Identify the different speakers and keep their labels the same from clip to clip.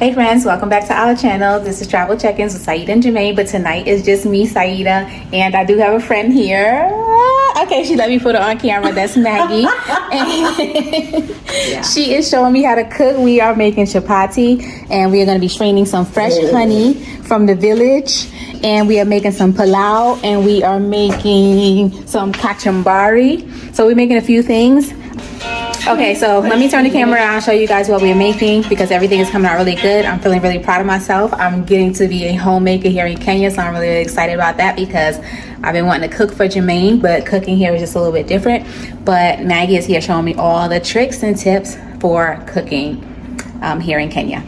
Speaker 1: Hey friends, welcome back to our channel. This is Travel Check-ins with Saida and Jermaine, but tonight is just me, Saida, and I do have a friend here. Okay, she let me put her on camera. That's Maggie. And she is showing me how to cook. We are making chapati, and we are going to be straining some fresh honey from the village. And we are making some palau, and we are making some kachumbari. So we're making a few things. Okay, so let me turn the camera around and show you guys what we're making because everything is coming out really good. I'm feeling really proud of myself. I'm getting to be a homemaker here in Kenya, so I'm really excited about that because I've been wanting to cook for Jermaine, but cooking here is just a little bit different. But Maggie is here showing me all the tricks and tips for cooking here in Kenya.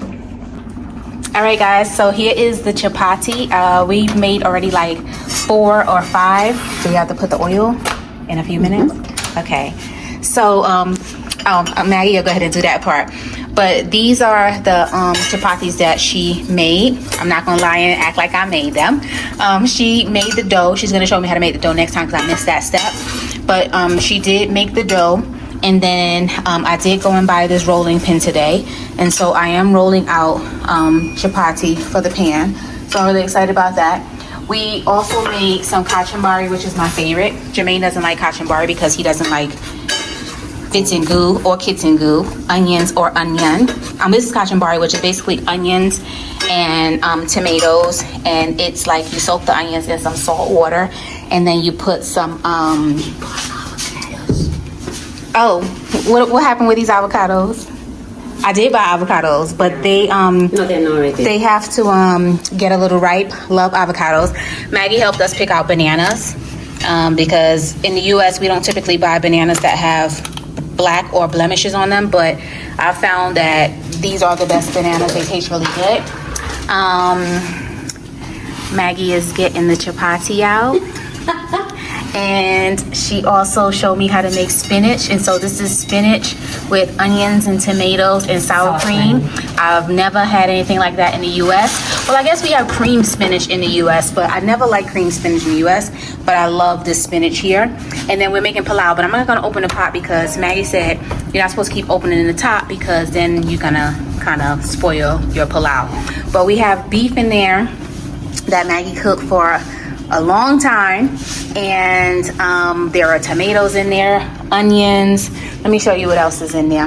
Speaker 1: All right, guys, so here is the chapati. We've made already like 4 or 5. So we have to put the oil in a few minutes. Okay, so Maggie, you'll go ahead and do that part. But these are the chapatis that she made. I'm not gonna lie and act like I made them. She made the dough. She's gonna show me how to make the dough next time because I missed that step. But she did make the dough. And then I did go and buy this rolling pin today. And so I am rolling out chapati for the pan. So I'm really excited about that. We also made some kachumbari, which is my favorite. Jermaine doesn't like kachumbari because he doesn't like vitenguu or kitenguu, onions or onion. This is kachumbari, which is basically onions and tomatoes. And it's like you soak the onions in some salt water. And then you put some... Oh, what happened with these avocados? I did buy avocados, but they
Speaker 2: no, they're not ready.
Speaker 1: They have to get a little ripe. Love avocados. Maggie helped us pick out bananas because in the U.S. we don't typically buy bananas that have black or blemishes on them, but I found that these are the best bananas. They taste really good. Maggie is getting the chapati out. And she also showed me how to make spinach. And so this is spinach with onions and tomatoes and sour cream. I've never had anything like that in the U.S. Well, I guess we have cream spinach in the U.S., but I never liked cream spinach in the U.S., but I love this spinach here. And then we're making palau, but I'm not going to open the pot because Maggie said you're not supposed to keep opening the top because then you're going to kind of spoil your palau. But we have beef in there that Maggie cooked for a long time, and there are tomatoes in there, onions. Let me show you what else is in there.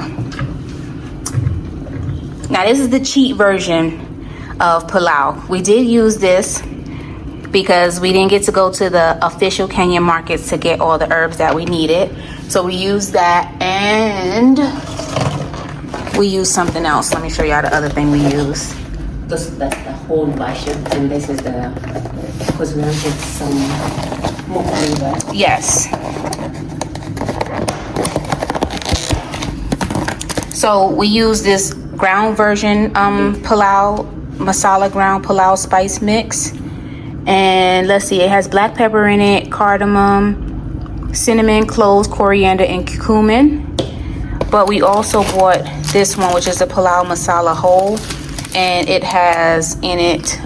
Speaker 1: Now this is the cheap version of palau. We did use this because we didn't get to go to the official Kenyan markets to get all the herbs that we needed, so we used that, and we used something else. Let me show y'all the other thing we used.
Speaker 2: That's the whole version, and this is the, because we wanted some more flavor.
Speaker 1: Yes. So we use this ground version palau, masala ground palau spice mix. And let's see, it has black pepper in it, cardamom, cinnamon, cloves, coriander, and cumin. But we also bought this one, which is the palau masala whole. And it has in it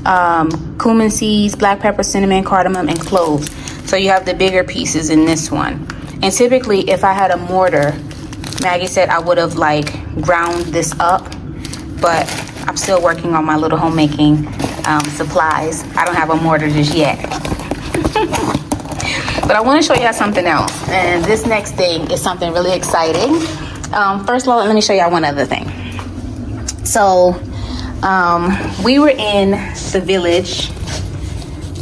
Speaker 1: cumin seeds, black pepper, cinnamon, cardamom, and cloves. So you have the bigger pieces in this one. And typically, if I had a mortar, Maggie said I would have like ground this up. But I'm still working on my little homemaking supplies. I don't have a mortar just yet. But I want to show you something else. And this next thing is something really exciting. First of all, let me show y'all one other thing. So... we were in the village.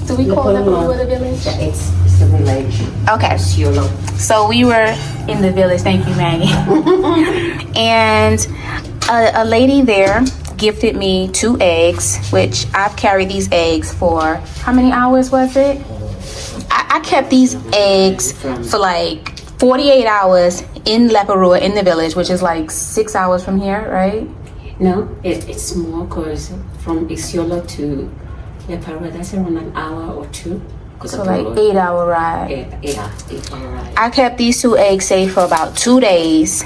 Speaker 1: Do we call that the village?
Speaker 2: It's the village.
Speaker 1: Okay.
Speaker 2: Isiolo.
Speaker 1: So we were in the village. Thank you, Maggie. And a lady there gifted me 2 eggs, which I've carried these eggs for, how many hours was it? I kept these eggs for like 48 hours in Leparua, in the village, which is like 6 hours from here, right?
Speaker 2: No, it's more because from Isiolo to Leparua, that's around an hour or 2.
Speaker 1: So like 8-hour ride.
Speaker 2: 8-hour ride.
Speaker 1: I kept these 2 eggs safe for about 2 days.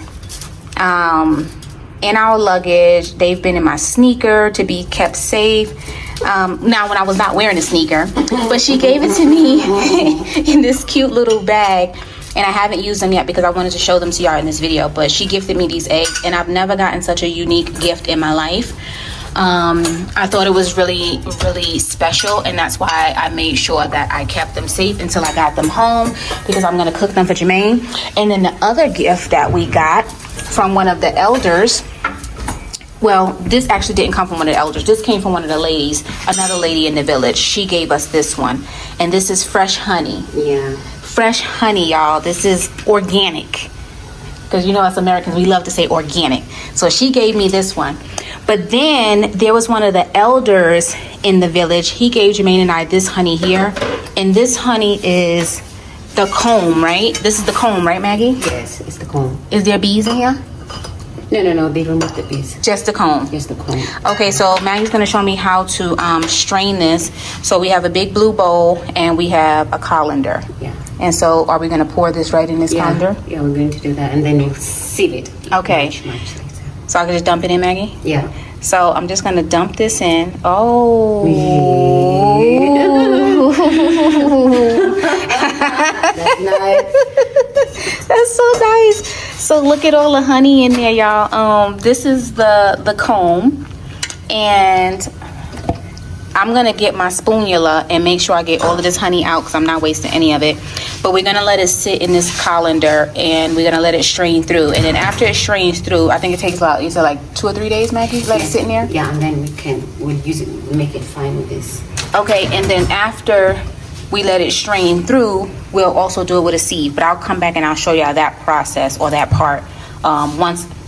Speaker 1: In our luggage, they've been in my sneaker to be kept safe. Now when I was not wearing a sneaker, but she gave it to me in this cute little bag. And I haven't used them yet because I wanted to show them to y'all in this video. But she gifted me these eggs, and I've never gotten such a unique gift in my life. I thought it was really, really special, and that's why I made sure that I kept them safe until I got them home, because I'm gonna cook them for Jermaine. And then the other gift that we got from one of the elders, well, this actually didn't come from one of the elders. This came from one of the ladies, another lady in the village. She gave us this one, and this is fresh honey.
Speaker 2: Yeah.
Speaker 1: Fresh honey, y'all. This is organic, because you know, as Americans, we love to say organic. So she gave me this one. But then there was one of the elders in the village. He gave Jermaine and I this honey here. And this honey is the comb, right? This is the comb, right, Maggie?
Speaker 2: Yes, it's the comb.
Speaker 1: Is there bees in here?
Speaker 2: No, they removed the bees.
Speaker 1: Just the comb.
Speaker 2: Just the comb.
Speaker 1: Okay, so Maggie's gonna show me how to strain this. So we have a big blue bowl and we have a colander.
Speaker 2: Yeah.
Speaker 1: And so are we gonna pour this right in this colander?
Speaker 2: Yeah, we're going to do that, and then you'll sieve it.
Speaker 1: Okay.
Speaker 2: Much later.
Speaker 1: So I can just dump it in, Maggie?
Speaker 2: Yeah.
Speaker 1: So I'm just gonna dump this in. Oh.
Speaker 2: That's nice.
Speaker 1: That's so nice. So look at all the honey in there, y'all. This is the comb, and I'm gonna get my spoonula and make sure I get all of this honey out, because I'm not wasting any of it. But we're gonna let it sit in this colander, and we're gonna let it strain through. And then after it strains through, I think it takes about, you said like 2 or 3 days, Maggie? Let it sit in there?
Speaker 2: Yeah, and then we'll use it, we'll make it fine with this.
Speaker 1: Okay, and then after we let it strain through, we'll also do it with a sieve. But I'll come back and I'll show y'all that process, or that part,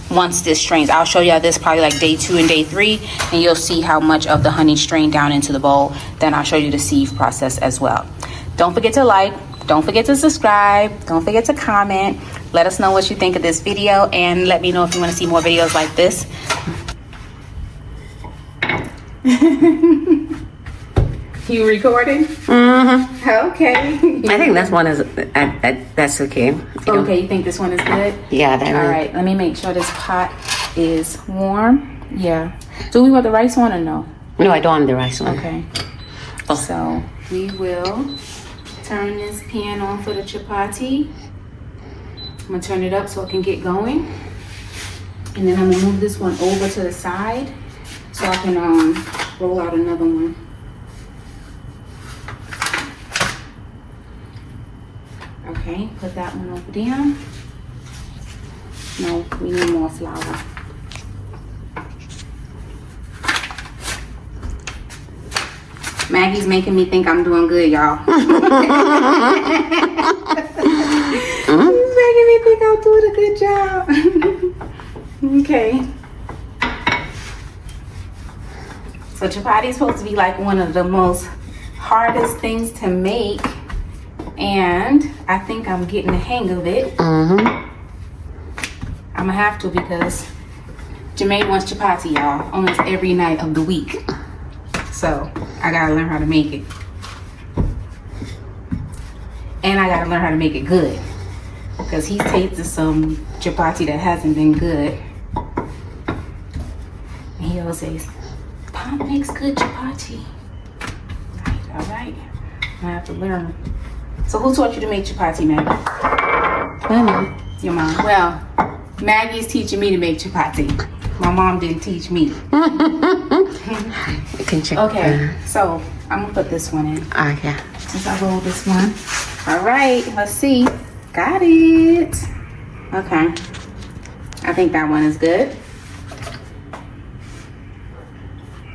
Speaker 1: once this strains. I'll show y'all this probably like day 2 and day 3, and you'll see how much of the honey strained down into the bowl. Then I'll show you the sieve process as well. Don't forget to like, don't forget to subscribe, don't forget to comment. Let us know what you think of this video, and let me know if you want to see more videos like this. You recording?
Speaker 2: Mm-hmm.
Speaker 1: Okay.
Speaker 2: I think that one is, that's okay.
Speaker 1: Okay, you think this one is good?
Speaker 2: Yeah, that
Speaker 1: All
Speaker 2: one.
Speaker 1: right, let me make sure this pot is warm. Yeah. Do we want the rice on or no?
Speaker 2: No, I don't want the rice one.
Speaker 1: Okay.
Speaker 2: Oh.
Speaker 1: So we will turn this pan on for the chapati. I'm gonna turn it up so it can get going. And then I'm gonna move this one over to the side so I can roll out another one. Okay, put that one over there. No, we need more flour. Maggie's making me think I'm doing good, y'all. She's making me think I'm doing a good job. Okay. So chapati is supposed to be like one of the most hardest things to make. And I think I'm getting the hang of it.
Speaker 2: Mm-hmm.
Speaker 1: I'm gonna have to, because Jermaine wants chapati, y'all, almost every night of the week. So I gotta learn how to make it. And I gotta learn how to make it good, because he's tasted some chapati that hasn't been good. And he always says, Pop makes good chapati. All right. I have to learn. So who taught you to make chapati, Maggie? Your mom. Well, Maggie's teaching me to make chapati. My mom didn't teach me.
Speaker 2: You can check.
Speaker 1: Okay, so I'm gonna put this one in.
Speaker 2: Okay.
Speaker 1: Since I rolled this one. All right, let's see. Got it. Okay. I think that one is good.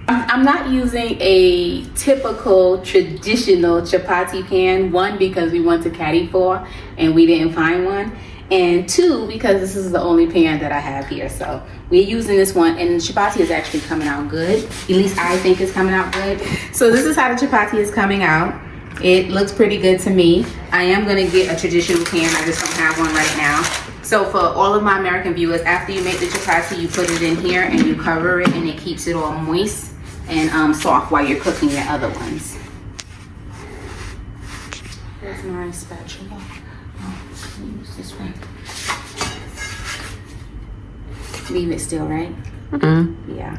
Speaker 1: I'm not using a typical traditional chapati pan. 1, because we went to Caddy for and we didn't find one. And 2, because this is the only pan that I have here. So we're using this one, and the chapati is actually coming out good. At least I think it's coming out good. So this is how the chapati is coming out. It looks pretty good to me. I am gonna get a traditional pan. I just don't have one right now. So for all of my American viewers, after you make the chapati, you put it in here and you cover it, and it keeps it all moist and soft while you're cooking the other ones. Here's my spatula. Oh, let me use this one. Leave it still, right?
Speaker 2: Mm-hmm.
Speaker 1: Yeah.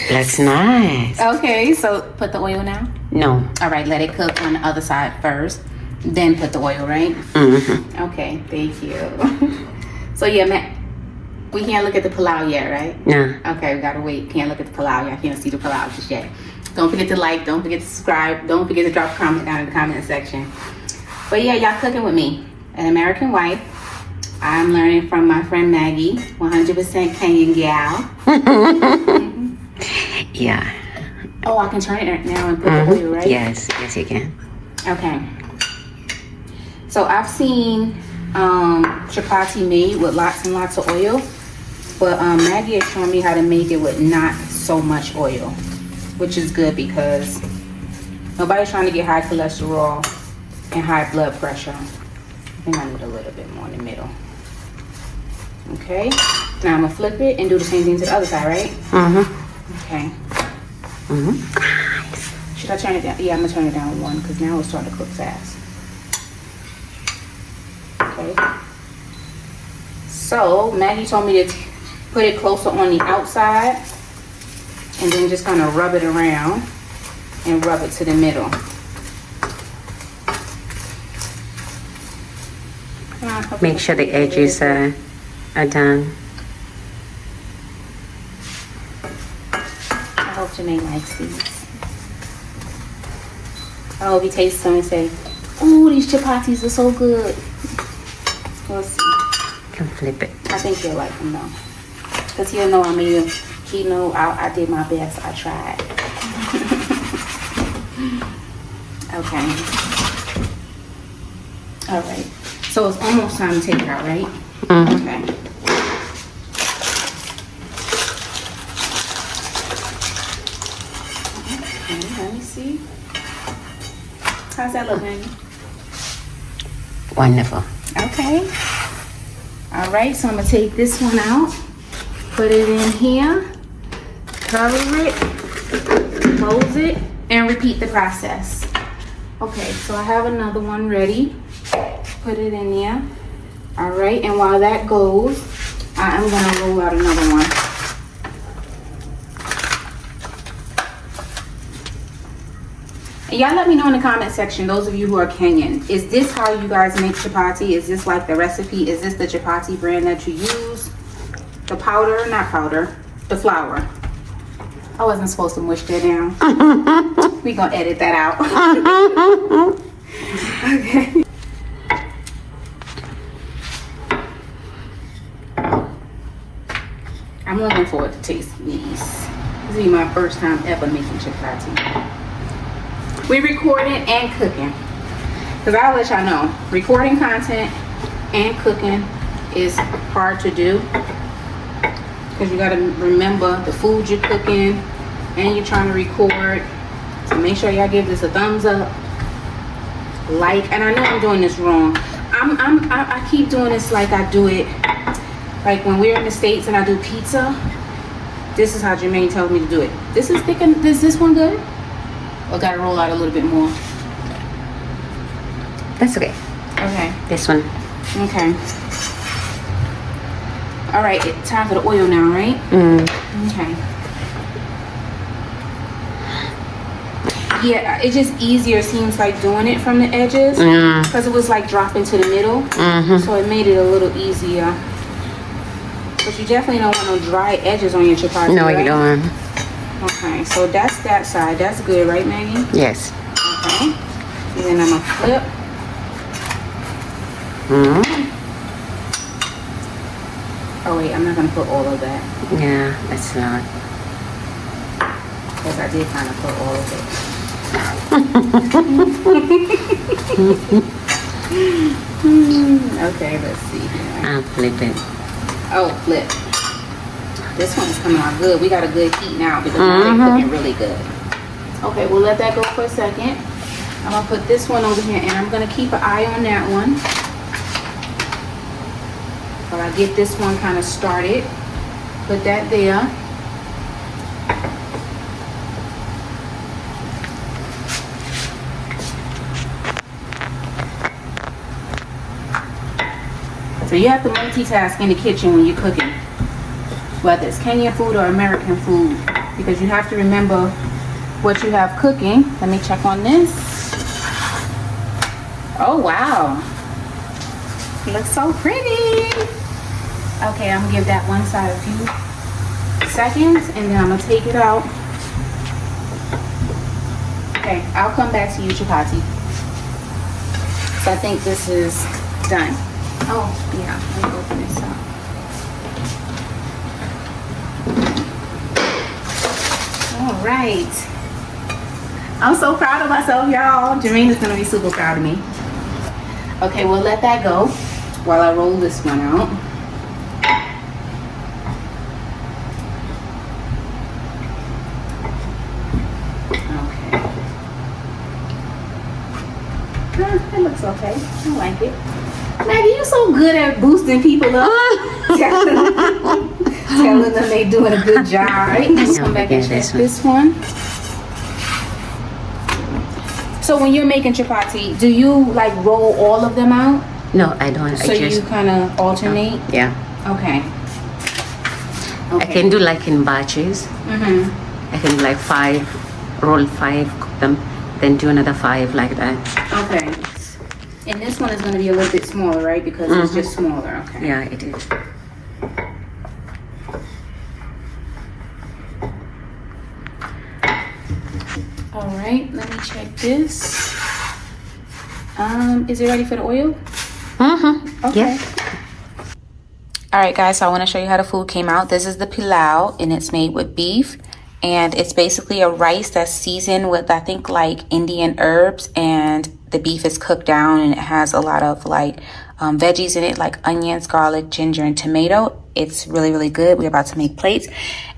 Speaker 2: That's nice.
Speaker 1: Okay, so put the oil now.
Speaker 2: No.
Speaker 1: All right, let it cook on the other side first, then put the oil, right?
Speaker 2: Mm-hmm.
Speaker 1: Okay, thank you. So yeah, We can't look at the pilau yet, right?
Speaker 3: No.
Speaker 1: Okay, we gotta wait. Can't look at the pilau. Y'all can't see the pilau just yet. Don't forget to like. Don't forget to subscribe. Don't forget to drop a comment down in the comment section. But yeah, y'all cooking with me, an American wife. I'm learning from my friend Maggie, 100% Kenyan gal.
Speaker 3: Yeah.
Speaker 1: Oh, I can turn it now and put the oil, right?
Speaker 3: Yes, yes, you can.
Speaker 1: Okay. So I've seen chapati made with lots and lots of oil, but Maggie is showing me how to make it with not so much oil, which is good because nobody's trying to get high cholesterol and high blood pressure. I think I need a little bit more in the middle. Okay. Now I'm gonna flip it and do the same thing to the other side, right? Okay. Should I turn it down? Yeah, I'm gonna turn it down one because now it's starting to cook fast. Okay. So Maggie told me to put it closer on the outside and then just kind of rub it around and rub it to the middle.
Speaker 3: Make sure the edges are done.
Speaker 1: I hope Janae likes these. I hope he tastes some and say, "Ooh, these chapatis are so good." We'll see.
Speaker 3: Can flip it.
Speaker 1: I think he'll like them though, cause he'll know I made him. He know I did my best. I tried. Okay. All right. So it's almost time to take it out, right? Okay. Okay, let me see. How's that looking?
Speaker 3: Wonderful.
Speaker 1: Okay. All right, so I'm gonna take this one out, put it in here, cover it, close it, and repeat the process. Okay, so I have another one ready. Put it in there. All right, and while that goes, I am gonna roll out another one. And y'all let me know in the comment section, those of you who are Kenyan, is this how you guys make chapati? Is this like the recipe? Is this the chapati brand that you use? The powder, not powder, the flour. I wasn't supposed to mush that down. We gonna edit that out. Okay. I'm looking forward to tasting these. This will be my first time ever making chapati. We're recording and cooking. Because I'll let y'all know, recording content and cooking is hard to do. Because you gotta remember the food you're cooking and you're trying to record. So make sure y'all give this a thumbs up. Like, and I know I'm doing this wrong. I keep doing this like I do it. Like when we're in the States and I do pizza, this is how Jermaine tells me to do it. This is thick and is this one good? Or gotta roll out a little bit more?
Speaker 3: That's okay.
Speaker 1: Okay.
Speaker 3: This one.
Speaker 1: Okay. All right, time for the oil now, right? Okay. Yeah, it just easier seems like doing it from the edges because it was like dropping to the middle. So it made it a little easier. But you definitely don't want no dry edges on your chapati.
Speaker 3: No,
Speaker 1: right?
Speaker 3: you don't.
Speaker 1: Okay, so that's that side. That's good, right, Maggie?
Speaker 3: Yes.
Speaker 1: Okay. And then I'm gonna flip. Oh wait, I'm not gonna put all of that
Speaker 3: Yeah, that's not.
Speaker 1: because I did kind of put all of it. Okay, let's see here.
Speaker 3: I'll flip it.
Speaker 1: Oh, flip. This one's coming out good. We got a good heat now because now they're cooking really good. Okay, we'll let that go for a second. I'm gonna put this one over here and I'm gonna keep an eye on that one. While I get this one kind of started. Put that there. So you have to multitask in the kitchen when you're cooking, whether it's Kenyan food or American food, because you have to remember what you have cooking. Let me check on this. Oh wow, it looks so pretty. Okay, I'm gonna give that one side a few seconds and then I'm gonna take it out. Okay, I'll come back to you, chapati. So I think this is done. Oh, yeah, let me open this up. All right. I'm so proud of myself, y'all. Jermaine is gonna be super proud of me. Okay, we'll let that go while I roll this one out. It looks okay. I like it. Maggie, you're so good at boosting people up. telling them they doing a good job. Right? Let's come back and check this one. So when you're making chapati, do you like roll all of them out?
Speaker 3: No, I don't.
Speaker 1: So you kind of alternate?
Speaker 3: Yeah.
Speaker 1: Okay.
Speaker 3: I can do like in batches.
Speaker 1: Mm-hmm.
Speaker 3: I can do like 5, roll 5, cook them, then do another 5 like that.
Speaker 1: Okay. And this one is going to be a little bit smaller, right? Because it's just smaller. Okay.
Speaker 3: Yeah, it is.
Speaker 1: All right, let me check this. Is it ready for the oil? Okay.
Speaker 3: Yeah.
Speaker 1: All right, guys, so I want to show you how the food came out. This is the pilau, and it's made with beef. And it's basically a rice that's seasoned with, I think, like Indian herbs. And the beef is cooked down, and it has a lot of like veggies in it, like onions, garlic, ginger, and tomato. It's really, really good. We're about to make plates.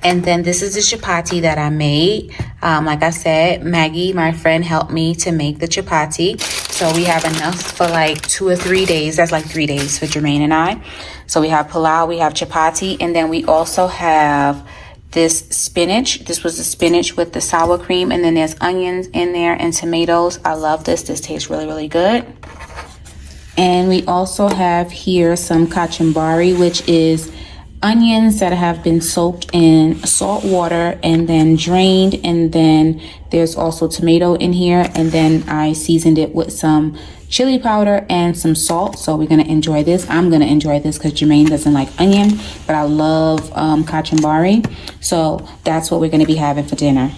Speaker 1: And then this is the chapati that I made. Like I said, Maggie, my friend, helped me to make the chapati. So we have enough for like 2 or 3 days. That's like 3 days for Jermaine and I. So we have pilau, we have chapati, and then we also have this spinach. This was the spinach with the sour cream, and then there's onions in there and tomatoes. I love this. This tastes really, really good. And we also have here some kachumbari, which is onions that have been soaked in salt water and then drained, and then there's also tomato in here, and then I seasoned it with some chili powder and some salt. So we're gonna enjoy this. I'm gonna enjoy this because Jermaine doesn't like onion, but I love kachumbari. So that's what we're gonna be having for dinner.